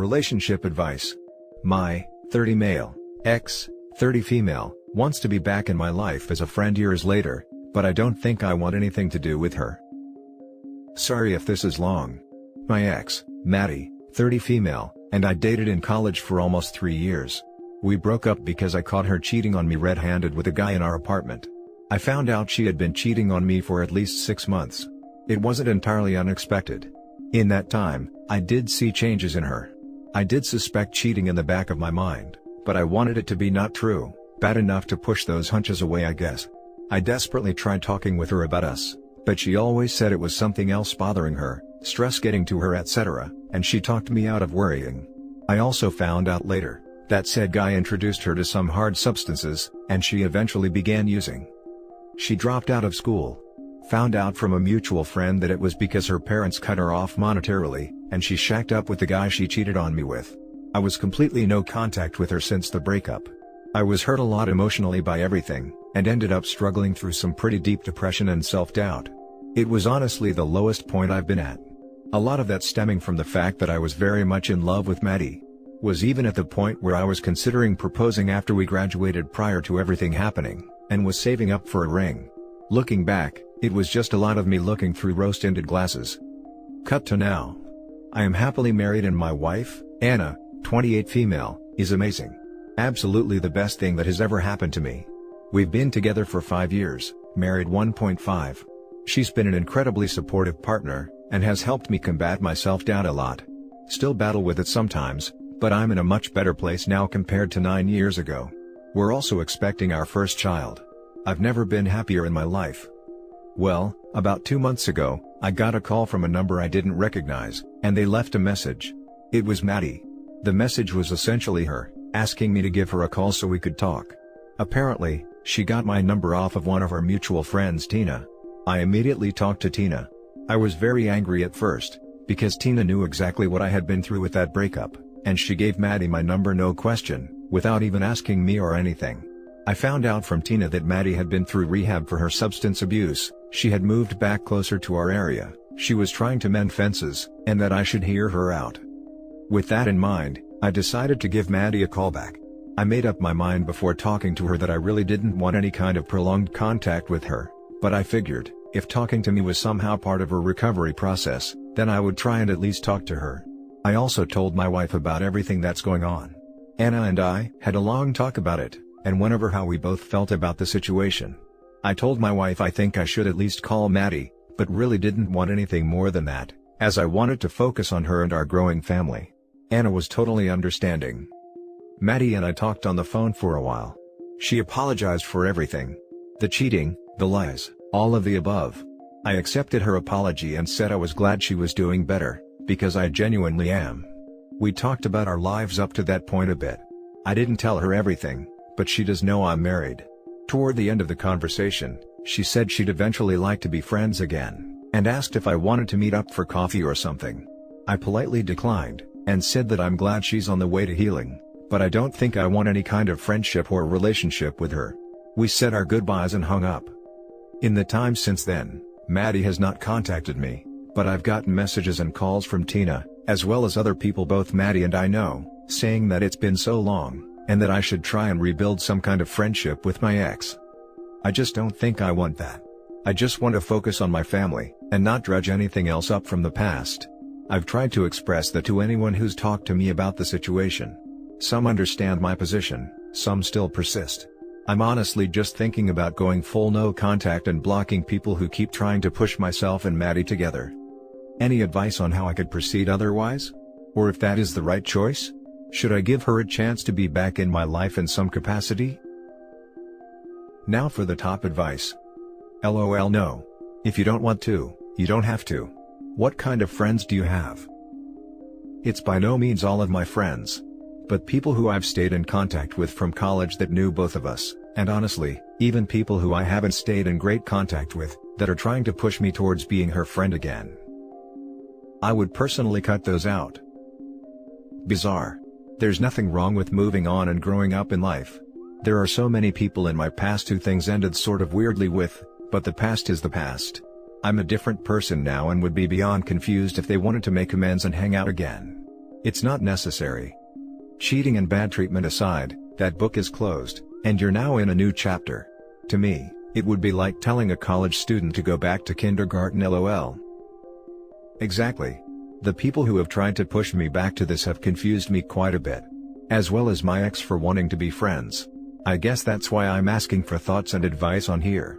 Relationship advice. My 30 male ex, 30 female, wants to be back in my life as a friend years later, but I don't think I want anything to do with her. Sorry if this is long. My ex, Maddie, 30 female, and I dated in college for almost 3 years. We broke up because I caught her cheating on me red-handed with a guy in our apartment. I found out she had been cheating on me for at least 6 months. It wasn't entirely unexpected. In that time, I did see changes in her. I did suspect cheating in the back of my mind, but I wanted it to be not true, bad enough to push those hunches away, I guess. I desperately tried talking with her about us, but she always said it was something else bothering her, stress getting to her, etc., and she talked me out of worrying. I also found out later that said guy introduced her to some hard substances, and she eventually began using. She dropped out of school. Found out from a mutual friend that it was because her parents cut her off monetarily, and she shacked up with the guy she cheated on me with. I was completely no contact with her since the breakup. I was hurt a lot emotionally by everything, and ended up struggling through some pretty deep depression and self-doubt. It was honestly the lowest point I've been at. A lot of that stemming from the fact that I was very much in love with Maddie. Was even at the point where I was considering proposing after we graduated prior to everything happening, and was saving up for a ring. Looking back, it was just a lot of me looking through rose-tinted glasses. Cut to now. I am happily married and my wife, Anna, 28 female, is amazing. Absolutely the best thing that has ever happened to me. We've been together for 5 years, married 1.5. She's been an incredibly supportive partner, and has helped me combat my self-doubt a lot. Still battle with it sometimes, but I'm in a much better place now compared to 9 years ago. We're also expecting our first child. I've never been happier in my life. Well, about 2 months ago, I got a call from a number I didn't recognize, and they left a message. It was Maddie. The message was essentially her, asking me to give her a call so we could talk. Apparently, she got my number off of one of our mutual friends, Tina. I immediately talked to Tina. I was very angry at first, because Tina knew exactly what I had been through with that breakup, and she gave Maddie my number no question, without even asking me or anything. I found out from Tina that Maddie had been through rehab for her substance abuse, she had moved back closer to our area, she was trying to mend fences, and that I should hear her out. With that in mind, I decided to give Maddie a call back. I made up my mind before talking to her that I really didn't want any kind of prolonged contact with her, but I figured, if talking to me was somehow part of her recovery process, then I would try and at least talk to her. I also told my wife about everything that's going on. Anna and I had a long talk about it, and went over how we both felt about the situation. I told my wife I think I should at least call Maddie, but really didn't want anything more than that, as I wanted to focus on her and our growing family. Anna was totally understanding. Maddie and I talked on the phone for a while. She apologized for everything. The cheating, the lies, all of the above. I accepted her apology and said I was glad she was doing better, because I genuinely am. We talked about our lives up to that point a bit. I didn't tell her everything, but she does know I'm married. Toward the end of the conversation, she said she'd eventually like to be friends again, and asked if I wanted to meet up for coffee or something. I politely declined, and said that I'm glad she's on the way to healing, but I don't think I want any kind of friendship or relationship with her. We said our goodbyes and hung up. In the time since then, Maddie has not contacted me, but I've gotten messages and calls from Tina, as well as other people both Maddie and I know, saying that it's been so long, and that I should try and rebuild some kind of friendship with my ex. I just don't think I want that. I just want to focus on my family, and not dredge anything else up from the past. I've tried to express that to anyone who's talked to me about the situation. Some understand my position, some still persist. I'm honestly just thinking about going full no contact and blocking people who keep trying to push myself and Maddie together. Any advice on how I could proceed otherwise? Or if that is the right choice? Should I give her a chance to be back in my life in some capacity? Now for the top advice. LOL no. If you don't want to, you don't have to. What kind of friends do you have? It's by no means all of my friends. But people who I've stayed in contact with from college that knew both of us, and honestly, even people who I haven't stayed in great contact with, that are trying to push me towards being her friend again. I would personally cut those out. Bizarre. There's nothing wrong with moving on and growing up in life. There are so many people in my past who things ended sort of weirdly with, but the past is the past. I'm a different person now and would be beyond confused if they wanted to make amends and hang out again. It's not necessary. Cheating and bad treatment aside, that book is closed, and you're now in a new chapter. To me, it would be like telling a college student to go back to kindergarten lol. Exactly. The people who have tried to push me back to this have confused me quite a bit. As well as my ex for wanting to be friends. I guess that's why I'm asking for thoughts and advice on here.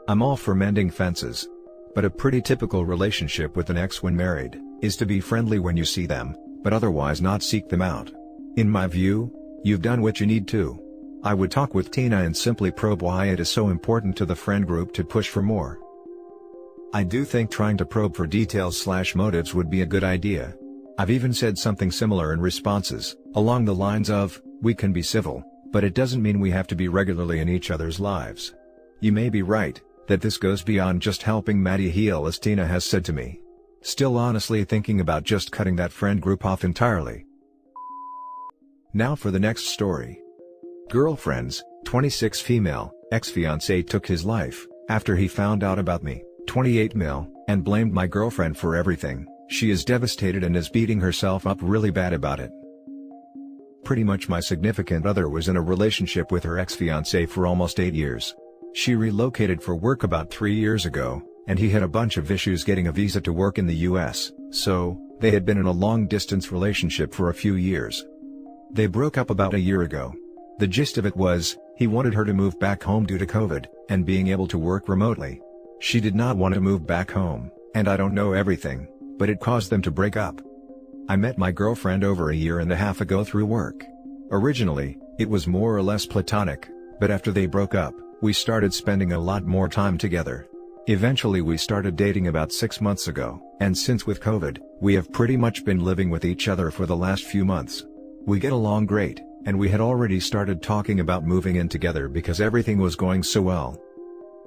I'm all for mending fences. But a pretty typical relationship with an ex when married, is to be friendly when you see them, but otherwise not seek them out. In my view, you've done what you need to. I would talk with Tina and simply probe why it is so important to the friend group to push for more. I do think trying to probe for details/motives would be a good idea. I've even said something similar in responses, along the lines of, we can be civil, but it doesn't mean we have to be regularly in each other's lives. You may be right, that this goes beyond just helping Maddie heal, as Tina has said to me. Still honestly thinking about just cutting that friend group off entirely. Now for the next story. Girlfriends, 26 female, ex-fiancé took his life, after he found out about me, 28 male, and blamed my girlfriend for everything. She is devastated and is beating herself up really bad about it. Pretty much my significant other was in a relationship with her ex-fiancé for almost 8 years. She relocated for work about 3 years ago, and he had a bunch of issues getting a visa to work in the US, so, they had been in a long-distance relationship for a few years. They broke up about a year ago. The gist of it was, he wanted her to move back home due to COVID, and being able to work remotely. She did not want to move back home, and I don't know everything, but it caused them to break up. I met my girlfriend over a year and a half ago through work. Originally, it was more or less platonic, but after they broke up, we started spending a lot more time together. Eventually we started dating about 6 months ago, and since with COVID, we have pretty much been living with each other for the last few months. We get along great, and we had already started talking about moving in together because everything was going so well.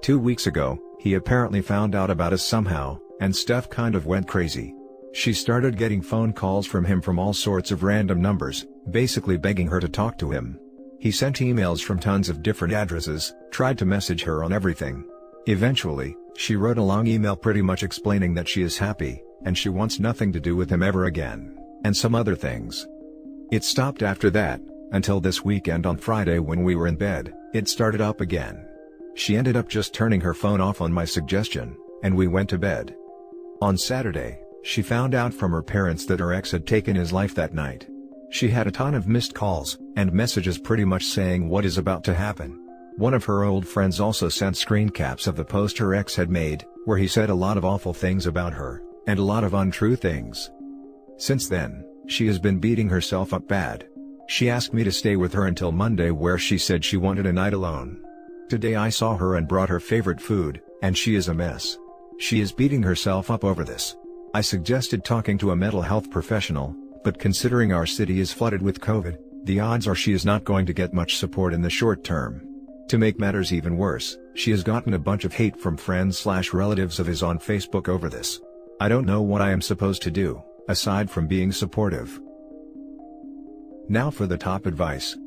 2 weeks ago, he apparently found out about us somehow, and stuff kind of went crazy. She started getting phone calls from him from all sorts of random numbers, basically begging her to talk to him. He sent emails from tons of different addresses, tried to message her on everything. Eventually, she wrote a long email pretty much explaining that she is happy, and she wants nothing to do with him ever again, and some other things. It stopped after that, until this weekend on Friday when we were in bed, it started up again. She ended up just turning her phone off on my suggestion, and we went to bed. On Saturday, she found out from her parents that her ex had taken his life that night. She had a ton of missed calls, and messages pretty much saying what is about to happen. One of her old friends also sent screen caps of the post her ex had made, where he said a lot of awful things about her, and a lot of untrue things. Since then, she has been beating herself up bad. She asked me to stay with her until Monday, where she said she wanted a night alone. Today I saw her and brought her favorite food, and she is a mess. She is beating herself up over this. I suggested talking to a mental health professional, but considering our city is flooded with COVID, the odds are she is not going to get much support in the short term. To make matters even worse, she has gotten a bunch of hate from friends/relatives of his on Facebook over this. I don't know what I am supposed to do, aside from being supportive. Now for the top advice.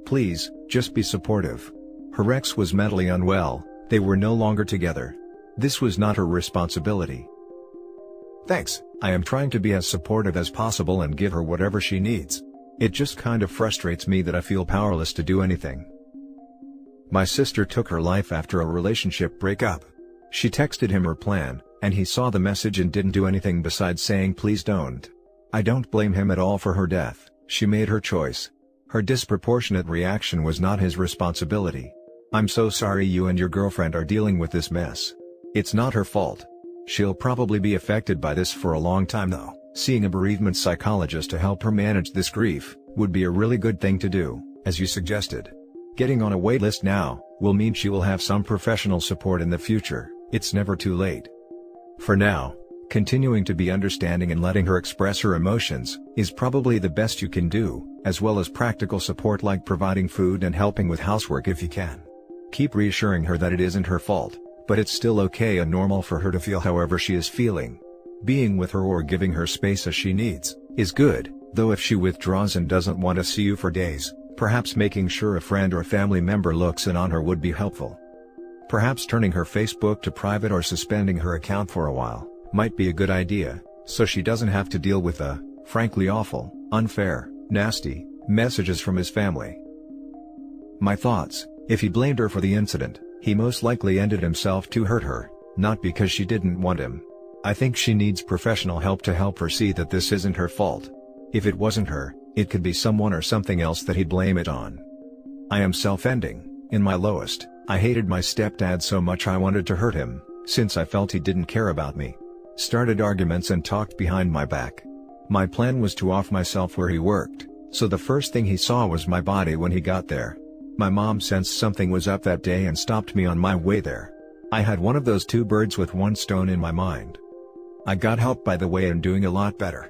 Please, just be supportive. Her ex was mentally unwell, they were no longer together. This was not her responsibility. Thanks, I am trying to be as supportive as possible and give her whatever she needs. It just kind of frustrates me that I feel powerless to do anything. My sister took her life after a relationship breakup. She texted him her plan, and he saw the message and didn't do anything besides saying please don't. I don't blame him at all for her death, she made her choice. Her disproportionate reaction was not his responsibility. I'm so sorry you and your girlfriend are dealing with this mess. It's not her fault. She'll probably be affected by this for a long time though. Seeing a bereavement psychologist to help her manage this grief would be a really good thing to do, as you suggested. Getting on a waitlist now will mean she will have some professional support in the future. It's never too late. For now, continuing to be understanding and letting her express her emotions is probably the best you can do, as well as practical support like providing food and helping with housework if you can. Keep reassuring her that it isn't her fault, but it's still okay and normal for her to feel however she is feeling. Being with her or giving her space as she needs is good, though if she withdraws and doesn't want to see you for days, perhaps making sure a friend or family member looks in on her would be helpful. Perhaps turning her Facebook to private or suspending her account for a while might be a good idea, so she doesn't have to deal with the Frankly awful, unfair, nasty messages from his family. My thoughts: if he blamed her for the incident, he most likely ended himself to hurt her, not because she didn't want him. I think she needs professional help to help her see that this isn't her fault. If it wasn't her, it could be someone or something else that he'd blame it on. I am self-ending. In my lowest, I hated my stepdad so much I wanted to hurt him, since I felt he didn't care about me. Started arguments and talked behind my back. My plan was to off myself where he worked, so the first thing he saw was my body when he got there. My mom sensed something was up that day and stopped me on my way there. I had one of those two birds with one stone in my mind. I got help by the way and doing a lot better.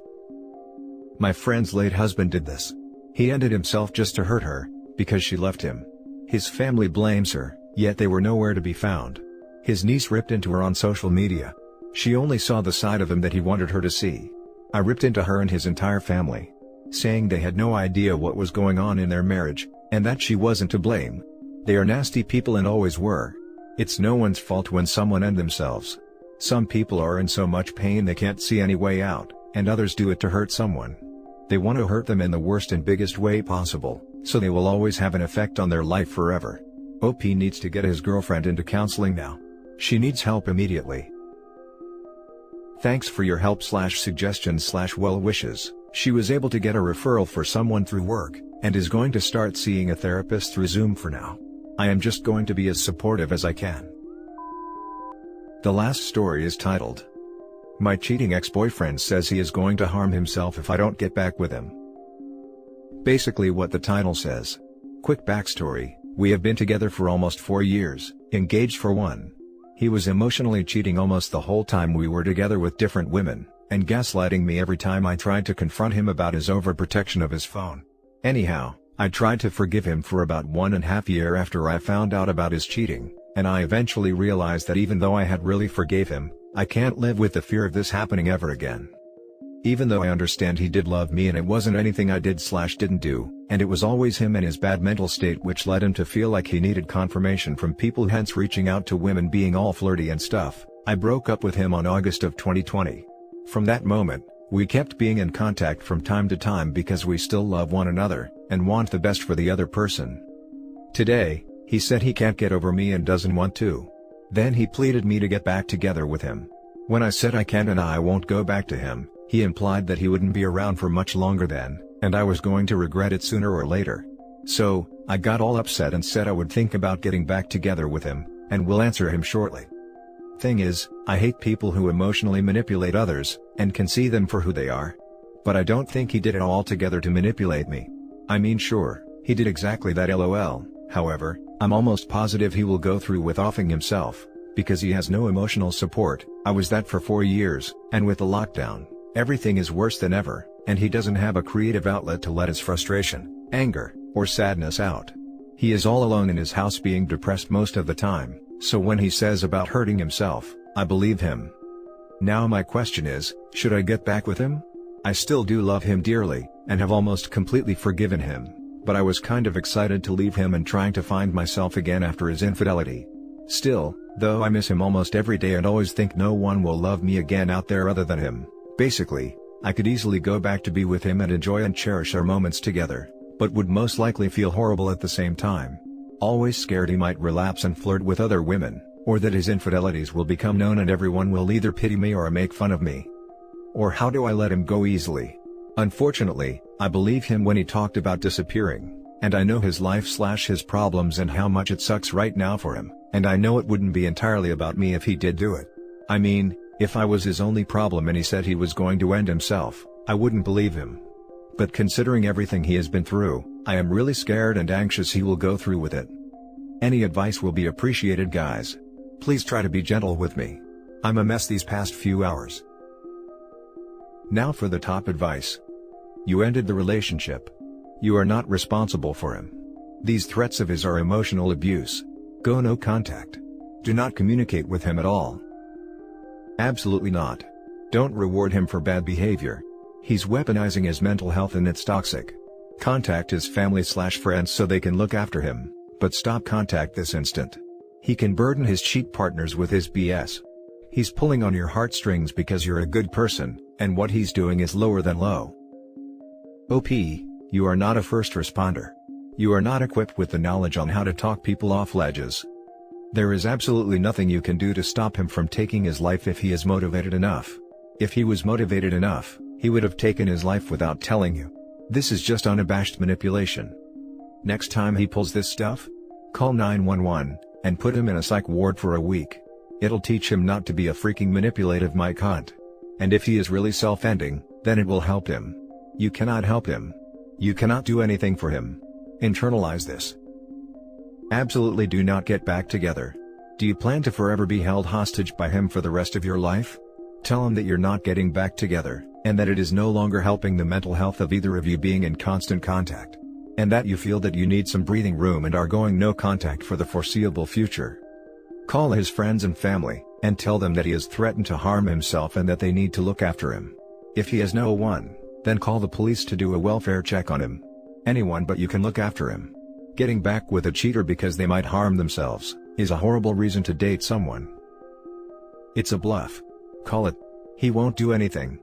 My friend's late husband did this. He ended himself just to hurt her, because she left him. His family blames her, yet they were nowhere to be found. His niece ripped into her on social media. She only saw the side of him that he wanted her to see. I ripped into her and his entire family, saying they had no idea what was going on in their marriage, and that she wasn't to blame. They are nasty people and always were. It's no one's fault when someone ends themselves. Some people are in so much pain they can't see any way out, and others do it to hurt someone. They want to hurt them in the worst and biggest way possible, so they will always have an effect on their life forever. OP needs to get his girlfriend into counseling now. She needs help immediately. Thanks for your help/suggestions/well wishes. She was able to get a referral for someone through work, and is going to start seeing a therapist through Zoom for now. I am just going to be as supportive as I can. The last story is titled, "My cheating ex-boyfriend says he is going to harm himself if I don't get back with him." Basically what the title says. Quick backstory: we have been together for almost 4 years, engaged for 1. He was emotionally cheating almost the whole time we were together with different women, and gaslighting me every time I tried to confront him about his overprotection of his phone. Anyhow, I tried to forgive him for about 1.5 years after I found out about his cheating, and I eventually realized that even though I had really forgave him, I can't live with the fear of this happening ever again. Even though I understand he did love me and it wasn't anything I did/didn't do, and it was always him and his bad mental state which led him to feel like he needed confirmation from people, hence reaching out to women being all flirty and stuff, I broke up with him on August of 2020. From that moment, we kept being in contact from time to time because we still love one another, and want the best for the other person. Today, he said he can't get over me and doesn't want to. Then he pleaded me to get back together with him. When I said I can't and I won't go back to him, he implied that he wouldn't be around for much longer then, and I was going to regret it sooner or later. So, I got all upset and said I would think about getting back together with him, and will answer him shortly. Thing is, I hate people who emotionally manipulate others, and can see them for who they are. But I don't think he did it all together to manipulate me. I mean, sure, he did exactly that, lol. However, I'm almost positive he will go through with offing himself, because he has no emotional support. I was that for 4 years, and with the lockdown, everything is worse than ever, and he doesn't have a creative outlet to let his frustration, anger, or sadness out. He is all alone in his house being depressed most of the time, so when he says about hurting himself, I believe him. Now my question is, should I get back with him? I still do love him dearly, and have almost completely forgiven him, but I was kind of excited to leave him and trying to find myself again after his infidelity. Still, though I miss him almost every day and always think no one will love me again out there other than him. Basically, I could easily go back to be with him and enjoy and cherish our moments together, but would most likely feel horrible at the same time. Always scared he might relapse and flirt with other women, or that his infidelities will become known and everyone will either pity me or make fun of me. Or how do I let him go easily? Unfortunately, I believe him when he talked about disappearing, and I know his life/his problems and how much it sucks right now for him, and I know it wouldn't be entirely about me if he did do it. I mean, if I was his only problem and he said he was going to end himself, I wouldn't believe him. But considering everything he has been through, I am really scared and anxious he will go through with it. Any advice will be appreciated, guys. Please try to be gentle with me. I'm a mess these past few hours. Now for the top advice. You ended the relationship. You are not responsible for him. These threats of his are emotional abuse. Go no contact. Do not communicate with him at all. Absolutely not. Don't reward him for bad behavior. He's weaponizing his mental health and it's toxic. Contact his family/friends so they can look after him, but stop contact this instant. He can burden his cheat partners with his BS. He's pulling on your heartstrings because you're a good person, and what he's doing is lower than low. OP, you are not a first responder. You are not equipped with the knowledge on how to talk people off ledges. There is absolutely nothing you can do to stop him from taking his life if he is motivated enough. If he was motivated enough, he would have taken his life without telling you. This is just unabashed manipulation. Next time he pulls this stuff, call 911, and put him in a psych ward for a week. It'll teach him not to be a freaking manipulative cunt. And if he is really self-ending, then it will help him. You cannot help him. You cannot do anything for him. Internalize this. Absolutely do not get back together. Do you plan to forever be held hostage by him for the rest of your life? Tell him that you're not getting back together, and that it is no longer helping the mental health of either of you being in constant contact. And that you feel that you need some breathing room and are going no contact for the foreseeable future. Call his friends and family, and tell them that he has threatened to harm himself and that they need to look after him. If he has no one, then call the police to do a welfare check on him. Anyone but you can look after him. Getting back with a cheater because they might harm themselves is a horrible reason to date someone. It's a bluff. Call it. He won't do anything.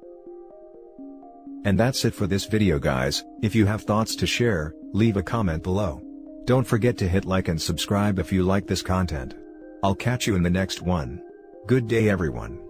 And that's it for this video, guys. If you have thoughts to share, leave a comment below. Don't forget to hit like and subscribe if you like this content. I'll catch you in the next one. Good day, everyone.